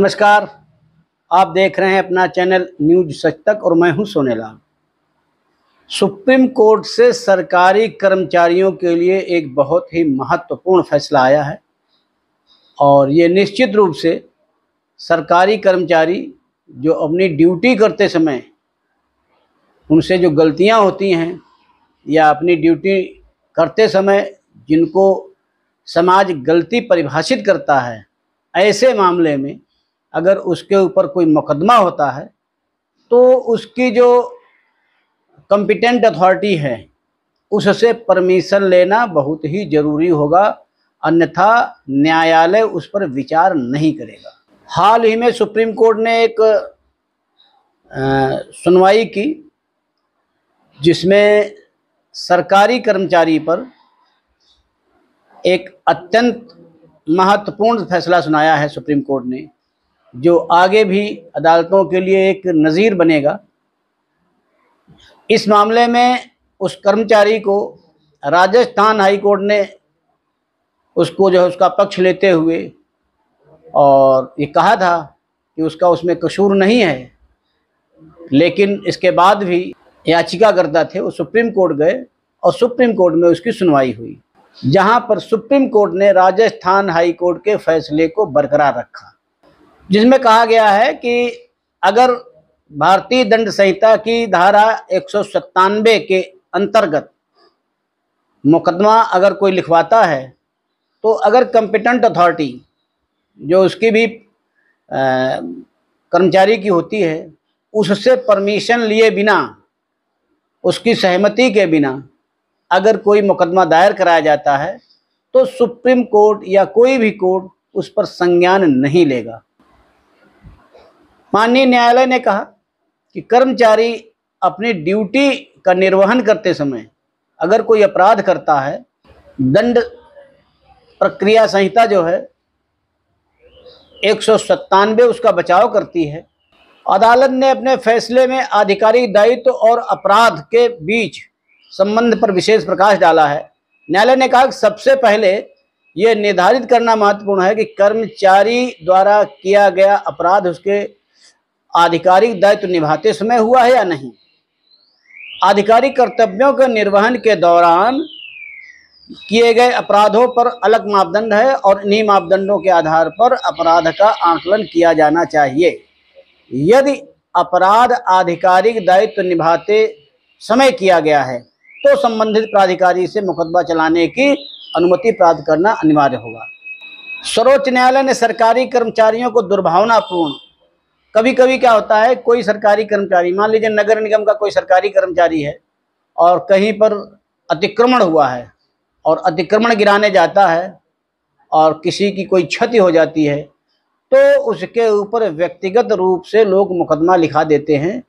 नमस्कार। आप देख रहे हैं अपना चैनल न्यूज सच तक और मैं हूं सोनेलाल। सुप्रीम कोर्ट से सरकारी कर्मचारियों के लिए एक बहुत ही महत्वपूर्ण फैसला आया है और ये निश्चित रूप से सरकारी कर्मचारी जो अपनी ड्यूटी करते समय उनसे जो गलतियां होती हैं या अपनी ड्यूटी करते समय जिनको समाज गलती परिभाषित करता है, ऐसे मामले में अगर उसके ऊपर कोई मुकदमा होता है तो उसकी जो कॉम्पिटेंट अथॉरिटी है उससे परमिशन लेना बहुत ही ज़रूरी होगा, अन्यथा न्यायालय उस पर विचार नहीं करेगा। हाल ही में सुप्रीम कोर्ट ने एक सुनवाई की जिसमें सरकारी कर्मचारी पर एक अत्यंत महत्वपूर्ण फैसला सुनाया है सुप्रीम कोर्ट ने, जो आगे भी अदालतों के लिए एक नज़ीर बनेगा। इस मामले में उस कर्मचारी को राजस्थान हाई कोर्ट ने उसको जो है उसका पक्ष लेते हुए और ये कहा था कि उसका उसमें कसूर नहीं है, लेकिन इसके बाद भी याचिकाकर्ता थे वो सुप्रीम कोर्ट गए और सुप्रीम कोर्ट में उसकी सुनवाई हुई, जहां पर सुप्रीम कोर्ट ने राजस्थान हाई कोर्ट के फैसले को बरकरार रखा, जिसमें कहा गया है कि अगर भारतीय दंड संहिता की धारा 197 के अंतर्गत मुकदमा अगर कोई लिखवाता है तो अगर कॉम्पिटेंट अथॉरिटी जो उसकी भी कर्मचारी की होती है उससे परमिशन लिए बिना, उसकी सहमति के बिना अगर कोई मुकदमा दायर कराया जाता है तो सुप्रीम कोर्ट या कोई भी कोर्ट उस पर संज्ञान नहीं लेगा। माननीय न्यायालय ने कहा कि कर्मचारी अपनी ड्यूटी का निर्वहन करते समय अगर कोई अपराध करता है, दंड प्रक्रिया संहिता जो है 197 उसका बचाव करती है। अदालत ने अपने फैसले में आधिकारिक दायित्व और अपराध के बीच संबंध पर विशेष प्रकाश डाला है। न्यायालय ने कहा कि सबसे पहले यह निर्धारित करना महत्वपूर्ण है कि कर्मचारी द्वारा किया गया अपराध उसके आधिकारिक दायित्व निभाते समय हुआ है या नहीं। आधिकारिक कर्तव्यों के निर्वहन के दौरान किए गए अपराधों पर अलग मापदंड है और इन्हीं मापदंडों के आधार पर अपराध का आकलन किया जाना चाहिए। यदि अपराध आधिकारिक दायित्व निभाते समय किया गया है तो संबंधित प्राधिकारी से मुकदमा चलाने की अनुमति प्राप्त करना अनिवार्य होगा। सर्वोच्च न्यायालय ने सरकारी कर्मचारियों को दुर्भावनापूर्ण, कभी कभी क्या होता है कोई सरकारी कर्मचारी, मान लीजिए नगर निगम का कोई सरकारी कर्मचारी है और कहीं पर अतिक्रमण हुआ है और अतिक्रमण गिराने जाता है और किसी की कोई क्षति हो जाती है तो उसके ऊपर व्यक्तिगत रूप से लोग मुकदमा लिखा देते हैं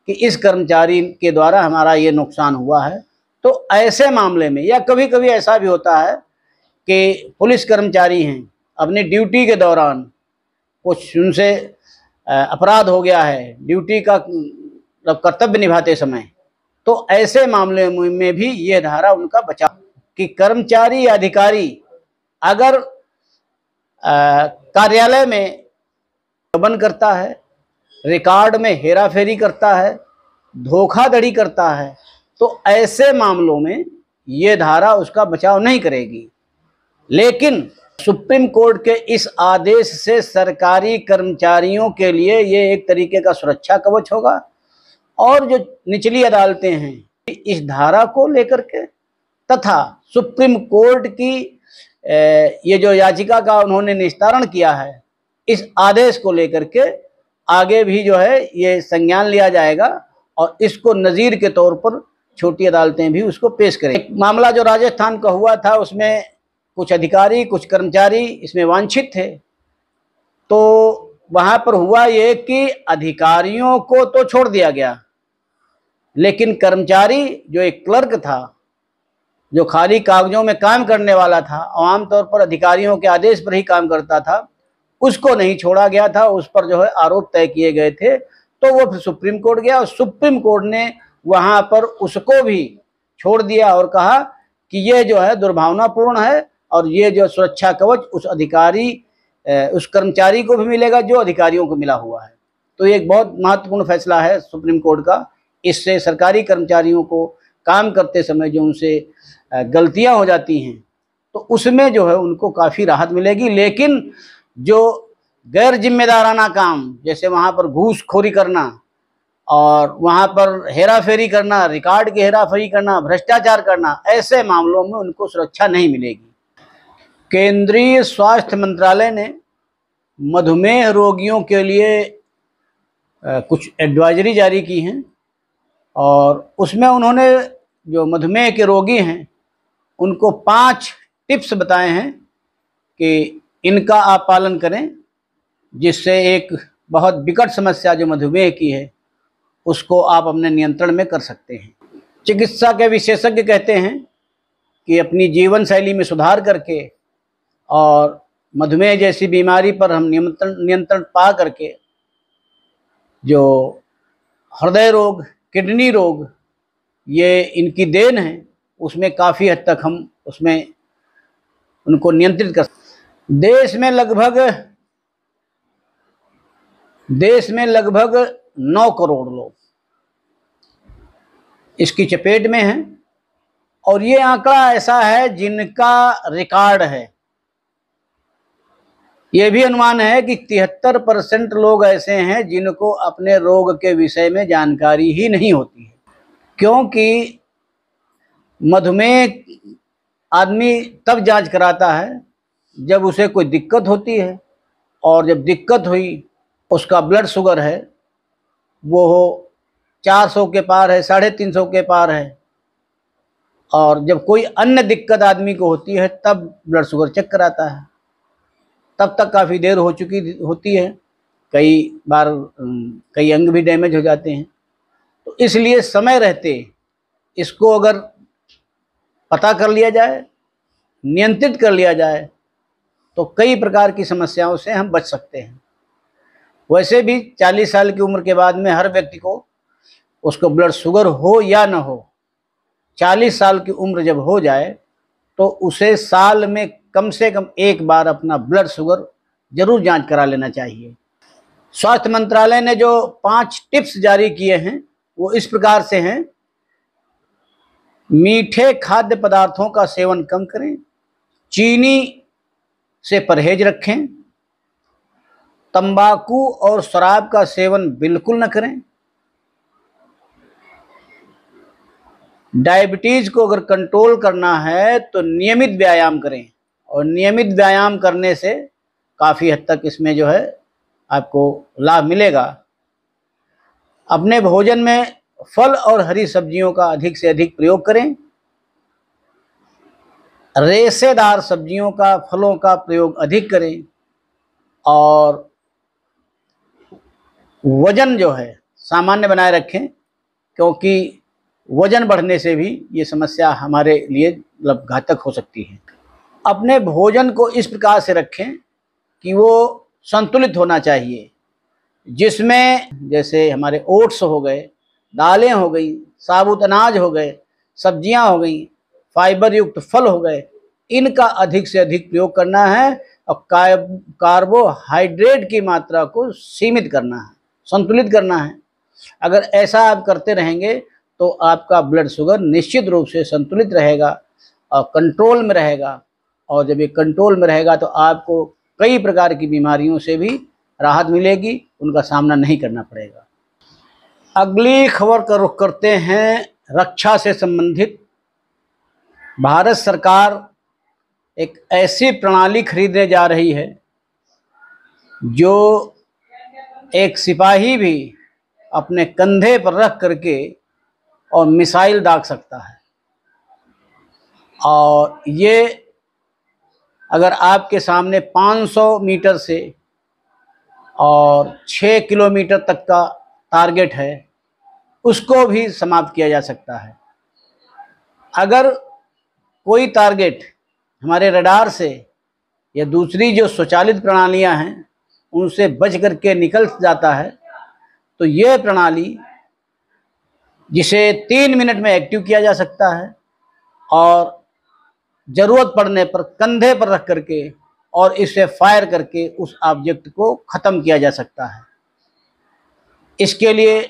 कि इस कर्मचारी के द्वारा हमारा ये नुकसान हुआ है। तो ऐसे मामले में या कभी कभी ऐसा भी होता है कि पुलिस कर्मचारी हैं, अपनी ड्यूटी के दौरान कुछ उनसे अपराध हो गया है ड्यूटी का कर्तव्य निभाते समय, तो ऐसे मामले में भी ये धारा उनका बचाव कि कर्मचारी या अधिकारी अगर कार्यालय में गबन करता है, रिकॉर्ड में हेराफेरी करता है, धोखाधड़ी करता है, तो ऐसे मामलों में ये धारा उसका बचाव नहीं करेगी। लेकिन सुप्रीम कोर्ट के इस आदेश से सरकारी कर्मचारियों के लिए ये एक तरीके का सुरक्षा कवच होगा और जो निचली अदालतें हैं इस धारा को लेकर के तथा सुप्रीम कोर्ट की ये जो याचिका का उन्होंने निस्तारण किया है इस आदेश को लेकर के आगे भी जो है ये संज्ञान लिया जाएगा और इसको नज़ीर के तौर पर छोटी अदालतें भी उसको पेश करें। एक मामला जो राजस्थान का हुआ था उसमें कुछ अधिकारी कुछ कर्मचारी इसमें वांछित थे, तो वहाँ पर हुआ ये कि अधिकारियों को तो छोड़ दिया गया लेकिन कर्मचारी जो एक क्लर्क था जो खाली कागजों में काम करने वाला था, आमतौर पर अधिकारियों के आदेश पर ही काम करता था, उसको नहीं छोड़ा गया था, उस पर जो है आरोप तय किए गए थे। तो वो फिर सुप्रीम कोर्ट गया और सुप्रीम कोर्ट ने वहाँ पर उसको भी छोड़ दिया और कहा कि ये जो है दुर्भावनापूर्ण है और ये जो सुरक्षा कवच उस अधिकारी उस कर्मचारी को भी मिलेगा जो अधिकारियों को मिला हुआ है। तो ये एक बहुत महत्वपूर्ण फैसला है सुप्रीम कोर्ट का। इससे सरकारी कर्मचारियों को काम करते समय जो उनसे गलतियां हो जाती हैं तो उसमें जो है उनको काफ़ी राहत मिलेगी। लेकिन जो गैर जिम्मेदाराना काम, जैसे वहाँ पर घूसखोरी करना और वहाँ पर हेरा फेरी करना, रिकॉर्ड की हेरा फेरी करना, भ्रष्टाचार करना, ऐसे मामलों में उनको सुरक्षा नहीं मिलेगी। केंद्रीय स्वास्थ्य मंत्रालय ने मधुमेह रोगियों के लिए कुछ एडवाइजरी जारी की हैं और उसमें उन्होंने जो मधुमेह के रोगी हैं उनको 5 टिप्स बताए हैं कि इनका आप पालन करें, जिससे एक बहुत विकट समस्या जो मधुमेह की है उसको आप अपने नियंत्रण में कर सकते हैं। चिकित्सा के विशेषज्ञ कहते हैं कि अपनी जीवन शैली में सुधार करके और मधुमेह जैसी बीमारी पर हम नियंत्रण पा करके जो हृदय रोग, किडनी रोग, ये इनकी देन है, उसमें काफ़ी हद तक हम उसमें उनको नियंत्रित कर सकते। देश में लगभग 9 करोड़ लोग इसकी चपेट में हैं और ये आंकड़ा ऐसा है जिनका रिकॉर्ड है। ये भी अनुमान है कि 73% लोग ऐसे हैं जिनको अपने रोग के विषय में जानकारी ही नहीं होती है, क्योंकि मधुमेह आदमी तब जांच कराता है जब उसे कोई दिक्कत होती है, और जब दिक्कत हुई, उसका ब्लड शुगर है वो 400 के पार है, 350 के पार है, और जब कोई अन्य दिक्कत आदमी को होती है तब ब्लड शुगर चेक कराता है, तब तक काफ़ी देर हो चुकी होती है, कई बार कई अंग भी डैमेज हो जाते हैं। तो इसलिए समय रहते इसको अगर पता कर लिया जाए, नियंत्रित कर लिया जाए, तो कई प्रकार की समस्याओं से हम बच सकते हैं। वैसे भी 40 साल की उम्र के बाद में हर व्यक्ति को, उसको ब्लड शुगर हो या न हो, 40 साल की उम्र जब हो जाए तो उसे साल में कम से कम एक बार अपना ब्लड शुगर जरूर जांच करा लेना चाहिए। स्वास्थ्य मंत्रालय ने जो 5 टिप्स जारी किए हैं वो इस प्रकार से हैं। मीठे खाद्य पदार्थों का सेवन कम करें, चीनी से परहेज रखें, तंबाकू और शराब का सेवन बिल्कुल न करें, डायबिटीज को अगर कंट्रोल करना है तो नियमित व्यायाम करें, और नियमित व्यायाम करने से काफ़ी हद तक इसमें जो है आपको लाभ मिलेगा। अपने भोजन में फल और हरी सब्जियों का अधिक से अधिक प्रयोग करें, रेशेदार सब्जियों का, फलों का प्रयोग अधिक करें, और वजन जो है सामान्य बनाए रखें, क्योंकि वजन बढ़ने से भी ये समस्या हमारे लिए मतलब घातक हो सकती है। अपने भोजन को इस प्रकार से रखें कि वो संतुलित होना चाहिए, जिसमें जैसे हमारे ओट्स हो गए, दालें हो गई, साबुत अनाज हो गए, सब्जियां हो गई, फाइबर युक्त फल हो गए, इनका अधिक से अधिक प्रयोग करना है, और कार्बोहाइड्रेट की मात्रा को सीमित करना है, संतुलित करना है। अगर ऐसा आप करते रहेंगे तो आपका ब्लड शुगर निश्चित रूप से संतुलित रहेगा और कंट्रोल में रहेगा, और जब ये कंट्रोल में रहेगा तो आपको कई प्रकार की बीमारियों से भी राहत मिलेगी, उनका सामना नहीं करना पड़ेगा। अगली खबर का रुख करते हैं रक्षा से संबंधित। भारत सरकार एक ऐसी प्रणाली खरीदने जा रही है जो एक सिपाही भी अपने कंधे पर रख करके और मिसाइल दाग सकता है, और ये अगर आपके सामने 500 मीटर से और 6 किलोमीटर तक का टारगेट है, उसको भी समाप्त किया जा सकता है। अगर कोई टारगेट हमारे रडार से या दूसरी जो स्वचालित प्रणालियां हैं उनसे बच करके निकल जाता है, तो यह प्रणाली, जिसे 3 मिनट में एक्टिव किया जा सकता है, और ज़रूरत पड़ने पर कंधे पर रख करके और इसे फायर करके उस ऑब्जेक्ट को ख़त्म किया जा सकता है। इसके लिए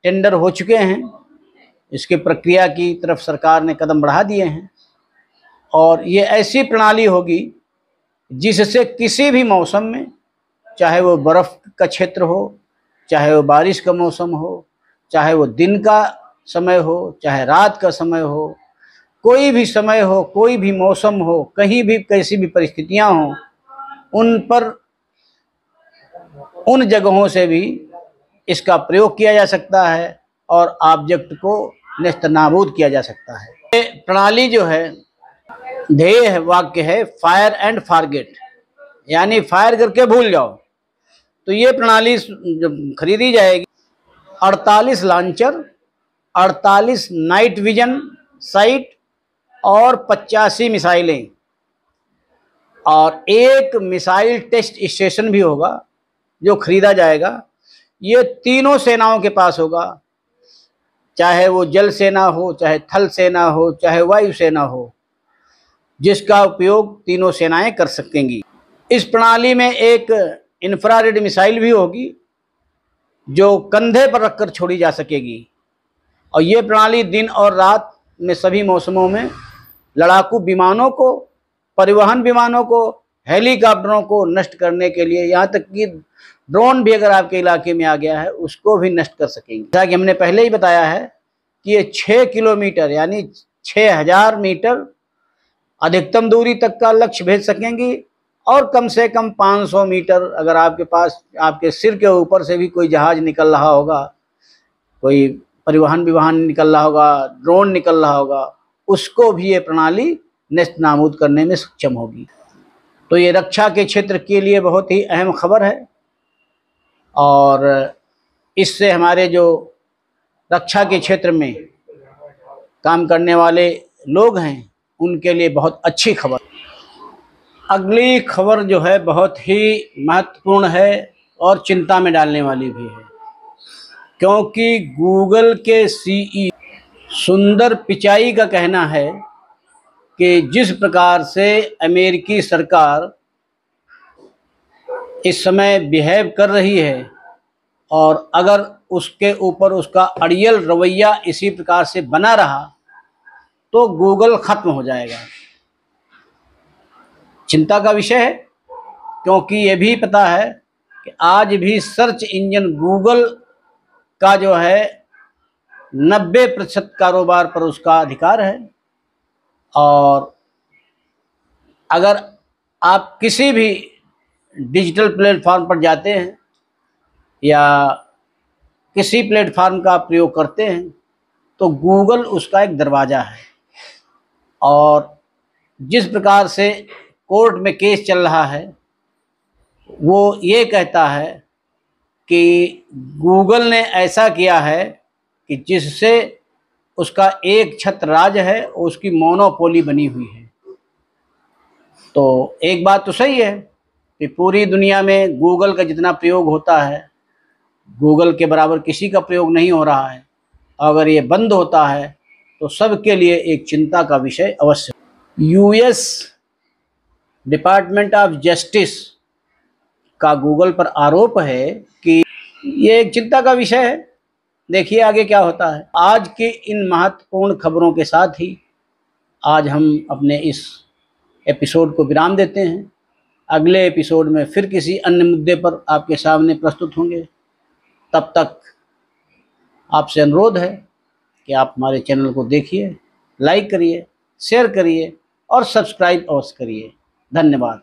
टेंडर हो चुके हैं, इसकी प्रक्रिया की तरफ सरकार ने कदम बढ़ा दिए हैं और ये ऐसी प्रणाली होगी जिससे किसी भी मौसम में, चाहे वो बर्फ़ का क्षेत्र हो, चाहे वो बारिश का मौसम हो, चाहे वो दिन का समय हो, चाहे रात का समय हो, कोई भी समय हो, कोई भी मौसम हो, कहीं भी कैसी भी परिस्थितियां हों, उन पर उन जगहों से भी इसका प्रयोग किया जा सकता है और ऑब्जेक्ट को नेस्तनाबूद किया जा सकता है। ये प्रणाली जो है, ध्येय वाक्य है फायर एंड फॉरगेट, यानी फायर करके भूल जाओ। तो ये प्रणाली जब खरीदी जाएगी, 48 लॉन्चर, 48 नाइट विजन साइट और 85 मिसाइलें और एक मिसाइल टेस्ट स्टेशन भी होगा जो खरीदा जाएगा। ये तीनों सेनाओं के पास होगा, चाहे वो जल सेना हो, चाहे थल सेना हो, चाहे वायु सेना हो, जिसका उपयोग तीनों सेनाएं कर सकेंगी। इस प्रणाली में एक इंफ्रारेड मिसाइल भी होगी जो कंधे पर रखकर छोड़ी जा सकेगी और ये प्रणाली दिन और रात में सभी मौसमों में लड़ाकू विमानों को, परिवहन विमानों को, हेलीकॉप्टरों को नष्ट करने के लिए, यहाँ तक कि ड्रोन भी अगर आपके इलाके में आ गया है उसको भी नष्ट कर सकेंगे। जैसा कि हमने पहले ही बताया है कि ये 6 किलोमीटर यानी 6000 मीटर अधिकतम दूरी तक का लक्ष्य भेज सकेंगी और कम से कम 500 मीटर, अगर आपके पास आपके सिर के ऊपर से भी कोई जहाज निकल रहा होगा, कोई परिवहन विमान निकल रहा होगा, ड्रोन निकल रहा होगा, उसको भी ये प्रणाली नेस्तनाबूद करने में सक्षम होगी। तो ये रक्षा के क्षेत्र के लिए बहुत ही अहम खबर है और इससे हमारे जो रक्षा के क्षेत्र में काम करने वाले लोग हैं उनके लिए बहुत अच्छी खबर। अगली खबर जो है बहुत ही महत्वपूर्ण है और चिंता में डालने वाली भी है, क्योंकि गूगल के सीईओ सुंदर पिचाई का कहना है कि जिस प्रकार से अमेरिकी सरकार इस समय बिहेव कर रही है और अगर उसके ऊपर उसका अड़ियल रवैया इसी प्रकार से बना रहा तो गूगल ख़त्म हो जाएगा। चिंता का विषय है, क्योंकि ये भी पता है कि आज भी सर्च इंजन गूगल का जो है 90% कारोबार पर उसका अधिकार है और अगर आप किसी भी डिजिटल प्लेटफॉर्म पर जाते हैं या किसी प्लेटफॉर्म का प्रयोग करते हैं तो गूगल उसका एक दरवाज़ा है और जिस प्रकार से कोर्ट में केस चल रहा है वो ये कहता है कि गूगल ने ऐसा किया है कि जिससे उसका एक छत्र राज है और उसकी मोनोपोली बनी हुई है। तो एक बात तो सही है कि पूरी दुनिया में गूगल का जितना प्रयोग होता है, गूगल के बराबर किसी का प्रयोग नहीं हो रहा है। अगर ये बंद होता है तो सबके लिए एक चिंता का विषय अवश्य। यूएस डिपार्टमेंट ऑफ जस्टिस का गूगल पर आरोप है कि ये एक चिंता का विषय है। देखिए आगे क्या होता है। आज की इन महत्वपूर्ण खबरों के साथ ही आज हम अपने इस एपिसोड को विराम देते हैं। अगले एपिसोड में फिर किसी अन्य मुद्दे पर आपके सामने प्रस्तुत होंगे। तब तक आपसे अनुरोध है कि आप हमारे चैनल को देखिए, लाइक करिए, शेयर करिए और सब्सक्राइब अवश्य करिए। धन्यवाद।